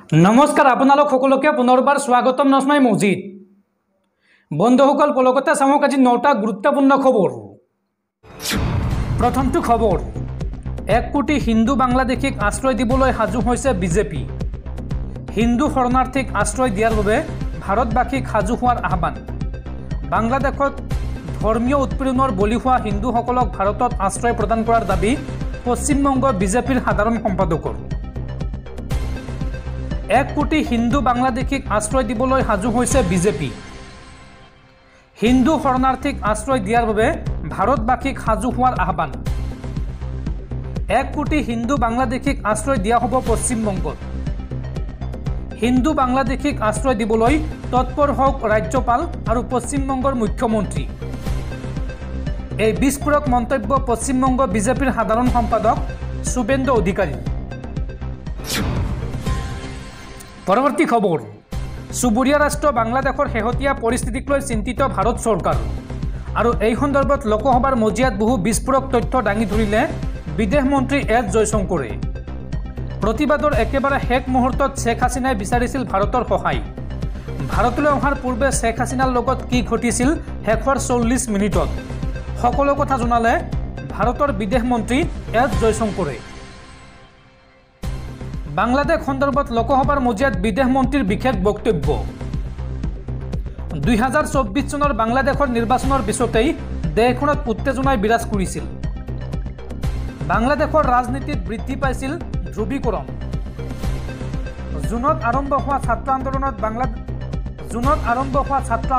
नमस्कार आपनालोक सकलोके पुनर्बार स्वागतम नस्माई मजिद बंधुসকল कलकता सामक आज 9टा गुरुत्वपूर्ण खबर। प्रथमটো खबर 1 कोटी हिंदू बांग्लादेशीक आश्रय दिबलै हाजु होइसे बीजेपी। हिंदू शरणार्थीक आश्रय दियार বাবে भारतबासीक हाजु होৱাৰ आह्वान। बांग्लादेशत धर्मीय उत्पीड़নৰ बलि হোৱা हिंदूসকলক भारतत आश्रय प्रदान কৰাৰ दाबी पश्चिमबंग बीजेपीर साधारण सम्पादকৰ। 1 कोटी हिंदू बांग्लादेशीक आश्रय दिबलै हाजु होइसे बीजेपी। हिंदू शरणार्थीक आश्रय दियार বাবে भारतबासीक हाजु होৱাৰ आह्वान। 1 कोटी हिंदू बांग्लादेशीक आश्रय दिया हब पश्चिमबंगत। हिंदू बांग्लादेशीक आश्रय दिबलै तत्पर हक राज्यपाल और पश्चिमबंगर मुख्यमंत्री। এই বিস্ফোরক মন্তব্য পশ্চিমবঙ্গ বিজেপির সাধারণ সম্পাদক শুভেন্দু অধিকারী। পরবর্তী খবর চুবুৰীয়া ৰাষ্ট্ৰ বাংলাদেশৰ শেহতীয়া পৰিস্থিতিক লৈ চিন্তিত ভাৰত চৰকাৰ আৰু এই সন্দৰ্ভত লোকসভাৰ মজিয়াত বহু বিস্ফোৰক তথ্য দাঙি ধৰিলে বিদেশ মন্ত্ৰী এছ জয়শংকৰে। প্ৰতিবাদৰ একেবাৰে শেষ মুহূৰ্তত শেখ হাছিনাই বিচাৰিছিল ভাৰতৰ সহায়। ভাৰতলৈ অহাৰ পূৰ্বে শেখ হাছিনাৰ লগত কি ঘটিছিল শেষৰ 40 মিনিটত সকলো কথা জনালে ভাৰতৰ বিদেশ মন্ত্ৰী এছ জয়শংকৰে। বাংলাদেশ সন্দৰ্ভত লোকসভাৰ মজিয়াত বিদেশ মন্ত্ৰীৰ বিশেষ বক্তব্য। 2024 চনৰ বাংলাদেশৰ নিৰ্বাচনৰ পিছতেই দেশখনত উত্তেজনাই বিৰাজ কৰিছিল। বাংলাদেশৰ ৰাজনীতিত বৃদ্ধি পাইছিল ধ্ৰুৱীকৰণ। জুনত আৰম্ভ হোৱা ছাত্ৰ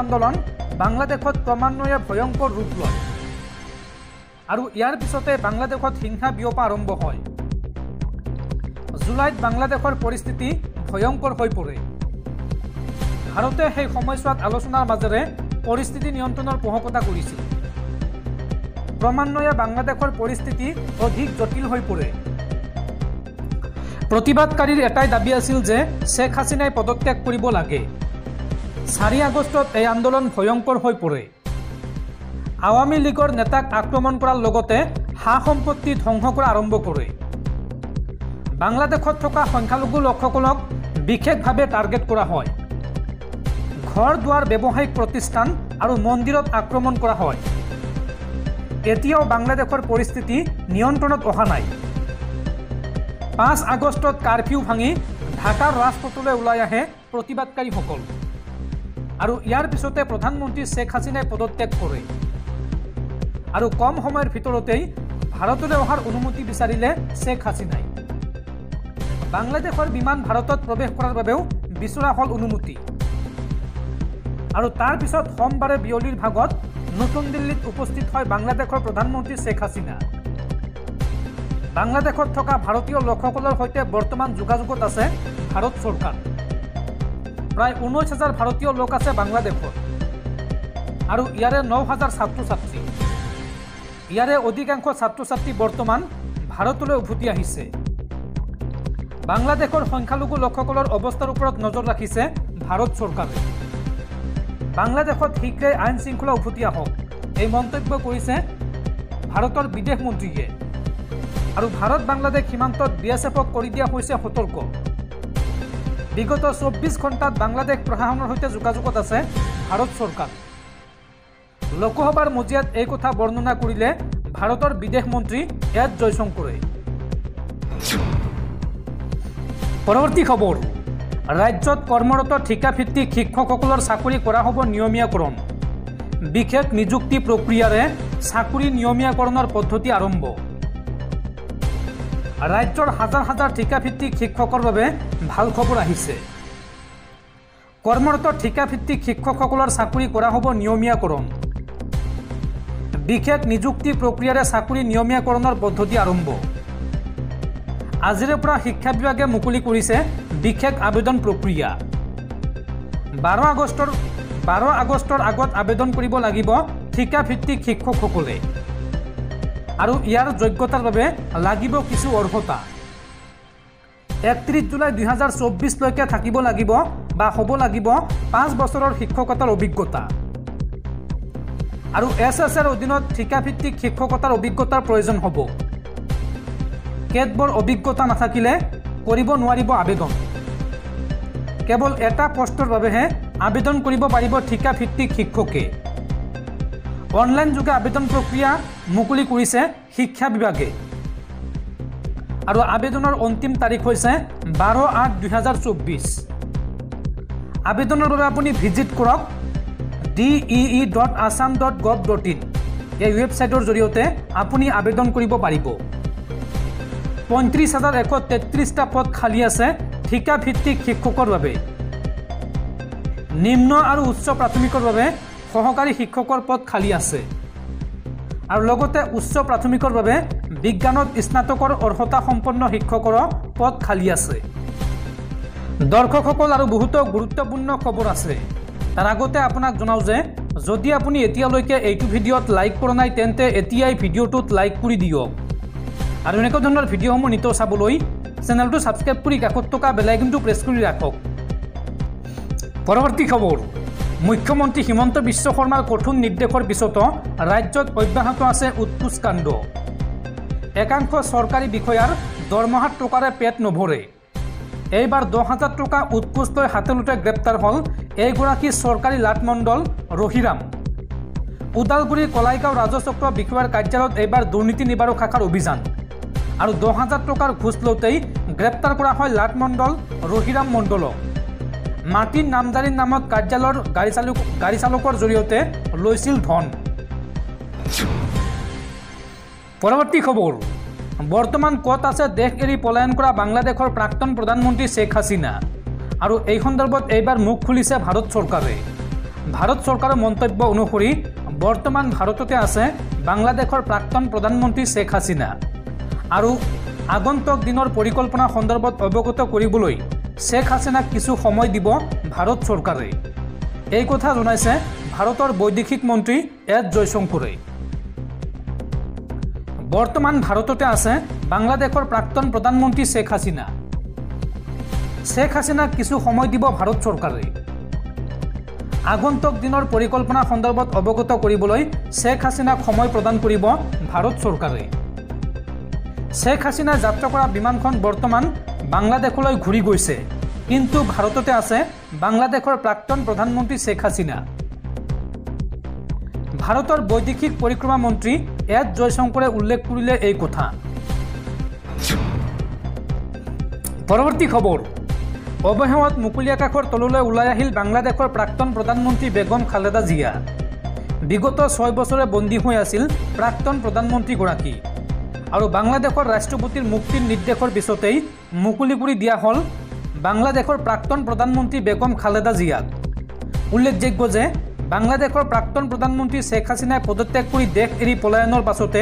আন্দোলন বাংলাদেশত ক্ৰমান্বয়ে ভয়ংকৰ ৰূপ লয় আৰু ইয়াৰ পিছতে বাংলাদেশত হিংসা বিয়পা আৰম্ভ হয়। জুলাইত বাংলাদেশৰ পৰিস্থিতি ভয়ংকৰ হৈ পৰে। ভাৰতে সেই সময়ছোৱাত আলোচনাৰ মাজেৰে পৰিস্থিতি নিয়ন্ত্ৰণৰ পোষকতা কৰিছিল। ক্ৰমান্বয়ে বাংলাদেশৰ পৰিস্থিতি অধিক জটিল হৈ পৰে। প্ৰতিবাদকাৰীৰ এটাই দাবী আছিল যে শেখ হাছিনাই পদত্যাগ কৰিব লাগে। 4 আগষ্টত এই আন্দোলন ভয়ংকৰ হৈ পৰে। আৱামী লীগৰ নেতাক আক্ৰমণ কৰাৰ লগতে সা সম্পত্তি ধ্বংস কৰা আৰম্ভ কৰে। বাংলাদেশত থকা সংখ্যালঘু লোকসকলক বিশেষভাৱে টাৰ্গেট কৰা হয়। ঘৰ দুৱাৰ ব্যৱসায়িক প্ৰতিষ্ঠান আৰু মন্দিৰত আক্ৰমণ কৰা হয়। এতিয়াও বাংলাদেশৰ পৰিস্থিতি নিয়ন্ত্ৰণত অহা নাই। 5 আগষ্টত কাৰফিউ ভাঙি ঢাকাৰ ৰাজপথলৈ ওলাই আহে প্ৰতিবাদকাৰীসকল আৰু ইয়াৰ পিছতে প্ৰধানমন্ত্ৰী শেখ হাছিনাই পদত্যাগ কৰে আৰু কম সময়ৰ ভিতৰতেই ভাৰতলৈ অহাৰ অনুমতি বিচাৰিলে শেখ হাছিনাই। বাংলাদেশৰ বিমান ভাৰতত প্ৰৱেশ কৰাৰ বাবেও বিচৰা হল অনুমতি আৰু তাৰ পিছত সোমবাৰে বিয়লিৰ ভাগত নতুন দিল্লীত উপস্থিত হয় বাংলাদেশৰ প্ৰধানমন্ত্ৰী শেখ হাছিনা। বাংলাদেশত থকা ভাৰতীয় লোকসকলৰ সৈতে বৰ্তমান যোগাযোগত আছে ভাৰত চৰকাৰ। প্ৰায় 19,000 ভাৰতীয় লোক আছে বাংলাদেশত আৰু ইয়াৰে 9,000 ছাত্ৰ ছাত্ৰী। ইয়াৰে অধিকাংশ ছাত্ৰ ছাত্ৰী বৰ্তমান ভাৰতলৈ উভতি আহিছে। বাংলাদেশৰ সংখ্যালঘু লোকসকলৰ অৱস্থাৰ ওপৰত নজৰ ৰাখিছে ভাৰত চৰকাৰে। বাংলাদেশত শীঘ্ৰে আইন শৃংখলা উভতি আহক এই মন্তব্য কৰিছে ভাৰতৰ বিদেশ মন্ত্ৰীয়ে। আৰু ভাৰত বাংলাদেশ সীমান্তত বিএছএফক কৰি দিয়া হৈছে সতৰ্ক। বিগত 24 ঘণ্টাত বাংলাদেশ প্ৰশাসনৰ সৈতে যোগাযোগত আছে ভাৰত চৰকাৰ। লোকসভাৰ মজিয়াত এই কথা বৰ্ণনা কৰিলে ভাৰতৰ বিদেশ মন্ত্ৰী এছ জয়শংকৰে। পৰৱৰ্তী খবৰ ৰাজ্যত কৰ্মৰত ঠিকাভিত্তিক শিক্ষকসকলৰ চাকৰি কৰা হ'ব নিয়মীয়াকৰণ। বিশেষ নিযুক্তি প্ৰক্ৰিয়াৰে চাকৰি নিয়মীয়াকৰণৰ পদ্ধতি আৰম্ভ। ৰাজ্যৰ হাজাৰ হাজাৰ ঠিকাভিত্তিক শিক্ষকৰ বাবে ভাল খবৰ আহিছে। কৰ্মৰত ঠিকাভিত্তিক শিক্ষকসকলৰ চাকৰি কৰা হ'ব নিয়মীয়াকৰণ। বিশেষ নিযুক্তি প্ৰক্ৰিয়াৰে চাকৰি নিয়মীয়াকৰণৰ পদ্ধতি আৰম্ভ। আজিৰে পৰা শিক্ষা বিভাগে মুকলি কৰিছে বিশেষ আবেদন প্ৰক্ৰিয়া। 12 আগষ্টৰ আগত আবেদন কৰিব লাগিব ঠিকাভিত্তিক শিক্ষকসকলে আৰু ইয়াৰ যোগ্যতাৰ বাবে লাগিব কিছু অৰ্হতা। 31 জুলাই 2024 লৈকে থাকিব লাগিব বা হ'ব লাগিব 5 বছৰৰ শিক্ষকতাৰ অভিজ্ঞতা আৰু এছএছৰ অধীনত ঠিকাভিত্তিক শিক্ষকতাৰ অভিজ্ঞতাৰ প্ৰয়োজন হ'ব। কেতবৰ অভিজ্ঞতা নাথাকিলে কৰিব নোৱাৰিব আবেদন। কেৱল এটা পোষ্টৰ বাবেহে আবেদন কৰিব পাৰিব ঠিকাভিত্তিক শিক্ষকে। অনলাইন যোগে আবেদন প্ৰক্ৰিয়া মুকলি কৰিছে শিক্ষা বিভাগে আৰু আবেদনৰ অন্তিম তাৰিখ হৈছে 12/8/2024। আবেদনৰ বাবে আপুনি ভিজিট কৰক dee.assam.gov.in এই ৱেবছাইটৰ জৰিয়তে আপুনি আবেদন কৰিব পাৰিব। 35,133টা পদ খালী আছে ঠিকাভিত্তিক শিক্ষকৰ বাবে। নিম্ন আৰু উচ্চ প্ৰাথমিকৰ বাবে সহকাৰী শিক্ষকৰ পদ খালী আছে আৰু লগতে উচ্চ প্ৰাথমিকৰ বাবে বিজ্ঞানত স্নাতকৰ অৰ্হতা সম্পন্ন শিক্ষকৰ পদ খালী আছে। দৰ্শকসকল আৰু বহুতো গুৰুত্বপূৰ্ণ খবৰ আছে। তাৰ আগতে আপোনাক জনাওঁ যে যদি আপুনি এতিয়ালৈকে এইটো ভিডিঅ'ত লাইক কৰা নাই তেন্তে এতিয়াই ভিডিঅ'টোত লাইক কৰি দিয়ক আৰু এনেকুৱা ধৰণৰ ভিডিঅ'সমূহ নিতৌ চাবলৈ চেনেলটো ছাবস্ক্ৰাইব কৰি কাষত থকা বেল আইকনটো প্ৰেছ কৰি ৰাখক। পৰৱৰ্তী খবৰ, মুখ্যমন্ত্ৰী হিমন্ত বিশ্ব শৰ্মাৰ কঠোৰ নিৰ্দেশৰ পিছতো ৰাজ্যত অব্যাহত আছে উৎকোচ কাণ্ড। একাংশ চৰকাৰী বিষয়াৰ দৰমহাত টকাৰে পেট নভৰে। এইবাৰ 10,000 টকা উৎকোচ লৈ হাতেলোতে গ্ৰেপ্তাৰ হ'ল এইগৰাকী চৰকাৰী লাটমণ্ডল ৰহিৰাম। ওদালগুৰিৰ কলাইগাঁও ৰাজচক্ৰ বিষয়াৰ কাৰ্যালয়ত এইবাৰ দুৰ্নীতি নিবাৰক শাখাৰ অভিযান আৰু 10,000 টকাৰ ঘোচ লওঁতেই গ্ৰেপ্তাৰ কৰা হয় লাটমণ্ডল ৰহিৰাম মণ্ডলক। মাটিৰ নামজাৰিৰ নামত কাৰ্যালয়ৰ গাড়ী চালকৰ জৰিয়তে লৈছিল ধন। পৰৱৰ্তী খবৰ, বৰ্তমান ক'ত আছে দেশ এৰি পলায়ন কৰা বাংলাদেশৰ প্ৰাক্তন প্ৰধানমন্ত্ৰী শ্বেখ হাছিনা আৰু এই সন্দৰ্ভত এইবাৰ মুখ খুলিছে ভাৰত চৰকাৰে। ভাৰত চৰকাৰৰ মন্তব্য অনুসৰি বৰ্তমান ভাৰততে আছে বাংলাদেশৰ প্ৰাক্তন প্ৰধানমন্ত্ৰী শ্বেখ হাছিনা আৰু আগন্তুক দিনৰ পৰিকল্পনা সন্দৰ্ভত অৱগত কৰিবলৈ শ্বেখ হাছিনাক কিছু সময় দিব ভাৰত চৰকাৰে। এই কথা জনাইছে ভাৰতৰ বৈদেশিক মন্ত্ৰী এছ জয়শংকৰে। বৰ্তমান ভাৰততে আছে বাংলাদেশৰ প্ৰাক্তন প্ৰধানমন্ত্ৰী শ্বেখ হাছিনা। শ্বেখ হাছিনাক কিছু সময় দিব ভাৰত চৰকাৰে। আগন্তুক দিনৰ পৰিকল্পনা সন্দৰ্ভত অৱগত কৰিবলৈ শ্বেখ হাছিনাক সময় প্ৰদান কৰিব ভাৰত চৰকাৰে। শ্বেখ হাছিনাই যাত্ৰা কৰা বিমানখন বৰ্তমান বাংলাদেশলৈ ঘূৰি গৈছে, কিন্তু ভাৰততে আছে বাংলাদেশৰ প্ৰাক্তন প্ৰধানমন্ত্ৰী শ্বেখ হাছিনা। ভাৰতৰ বৈদেশিক পৰিক্ৰমা মন্ত্ৰী এছ জয়শংকৰে উল্লেখ কৰিলে এই কথা। পৰৱৰ্তী খবৰ, অৱশেষত মুকলি আকাশৰ তললৈ ওলাই আহিল বাংলাদেশৰ প্ৰাক্তন প্ৰধানমন্ত্ৰী বেগম খালেদা জিয়া। বিগত 6 বছৰে বন্দী হৈ আছিল প্ৰাক্তন প্ৰধানমন্ত্ৰীগৰাকী আৰু বাংলাদেশৰ ৰাষ্ট্ৰপতিৰ মুক্তিৰ নিৰ্দেশৰ পিছতেই মুকলি কৰি দিয়া হ'ল বাংলাদেশৰ প্ৰাক্তন প্ৰধানমন্ত্ৰী বেগম খালেদা জিয়াক। উল্লেখযোগ্য যে বাংলাদেশৰ প্ৰাক্তন প্ৰধানমন্ত্ৰী শ্বেখ হাছিনাই পদত্যাগ কৰি দেশ এৰি পলায়নৰ পাছতে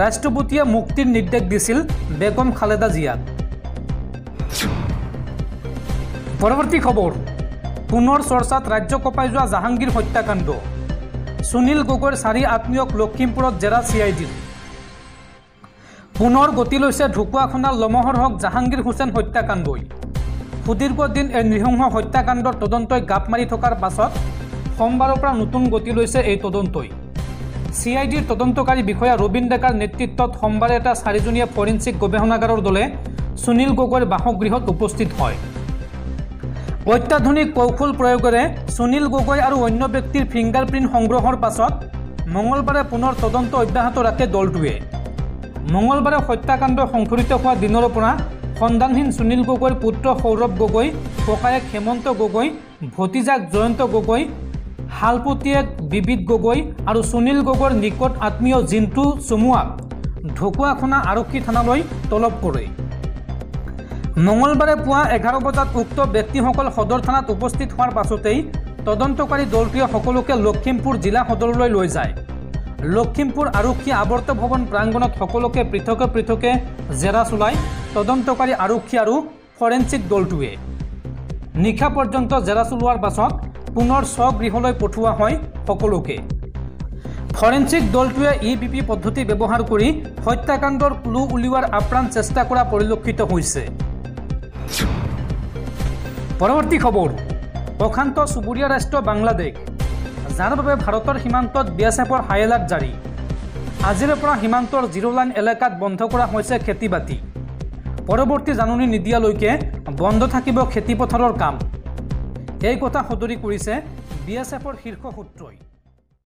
ৰাষ্ট্ৰপতিয়ে মুক্তিৰ নিৰ্দেশ দিছিল বেগম খালেদা জিয়াক। পৰৱৰ্তী খবৰ, পুনৰ চৰ্চাত ৰাজ্য কঁপাই যোৱা জাহাংগীৰ হত্যাকাণ্ড। সুনীল গগৈৰ 4 আত্মীয়ক লখিমপুৰত জেৰা CIDৰ। পুনৰ গতি লৈছে ঢকুৱাখনাৰ লমহৰ হক জাহাংগীৰ হুছেইন হত্যাকাণ্ডই। সুদীৰ্ঘ দিন এই নৃশংস হত্যাকাণ্ডৰ তদন্তই গাপ মাৰি থকাৰ পাছত সোমবাৰৰ পৰা নতুন গতি লৈছে এই তদন্তই। CIDৰ তদন্তকাৰী বিষয়া ৰবীন ডেকাৰ নেতৃত্বত সোমবাৰে এটা 4জনীয়া ফৰেনচিক গৱেষণাগাৰৰ দলে সুনীল গগৈৰ বাসগৃহত উপস্থিত হয়। অত্যাধুনিক কৌশল প্ৰয়োগেৰে সুনীল গগৈ আৰু অন্য ব্যক্তিৰ ফিংগাৰপ্ৰিণ্ট সংগ্ৰহৰ পাছত মঙলবাৰে পুনৰ তদন্ত অব্যাহত ৰাখে দলটোৱে। মঙলবাৰে হত্যাকাণ্ড সংঘটিত হোৱা দিনৰ পৰা সন্ধানহীন সুনীল গগৈৰ পুত্ৰ সৌৰভ গগৈ, ককায়েক হেমন্ত গগৈ, ভতিজাক জয়ন্ত গগৈ, হালপতীয়েক বিবিধ গগৈ আৰু সুনীল গগৈৰ নিকট আত্মীয় জিন্তু চমুৱাক ঢকুৱাখনা আৰক্ষী থানালৈ তলব কৰে। মঙলবাৰে পুৱা 11 বজাত উক্ত ব্যক্তিসকল সদৰ থানাত উপস্থিত হোৱাৰ পাছতেই তদন্তকাৰী দলটোৱে সকলোকে লখিমপুৰ জিলা সদৰলৈ লৈ যায়। লখিমপুৰ আৰক্ষী আৱৰ্ত ভৱন প্ৰাংগণত সকলোকে পৃথকে পৃথকে জেৰা চলায় তদন্তকাৰী আৰক্ষী আৰু ফৰেনচিক দলটোৱে। নিশা পৰ্যন্ত জেৰা চলোৱাৰ পাছত পুনৰ স্বগৃহলৈ পঠোৱা হয় সকলোকে। ফৰেনচিক দলটোৱে EBP পদ্ধতি ব্যৱহাৰ কৰি হত্যাকাণ্ডৰ ক্লু উলিওৱাৰ আপ্ৰাণ চেষ্টা কৰা পৰিলক্ষিত হৈছে। পৰৱৰ্তী খবৰ, অশান্ত চুবুৰীয়া ৰাষ্ট্ৰ বাংলাদেশ, যাৰ বাবে ভাৰতৰ সীমান্তত BSFৰ হাই এলাৰ্ট জাৰি। আজিৰে পৰা সীমান্তৰ 0 লাইন এলেকাত বন্ধ কৰা হৈছে খেতি বাতি। পৰৱৰ্তী জাননী নিদিয়ালৈকে বন্ধ থাকিব খেতিপথাৰৰ কাম। এই কথা সদৰি কৰিছে BSFৰ শীৰ্ষ সূত্ৰই।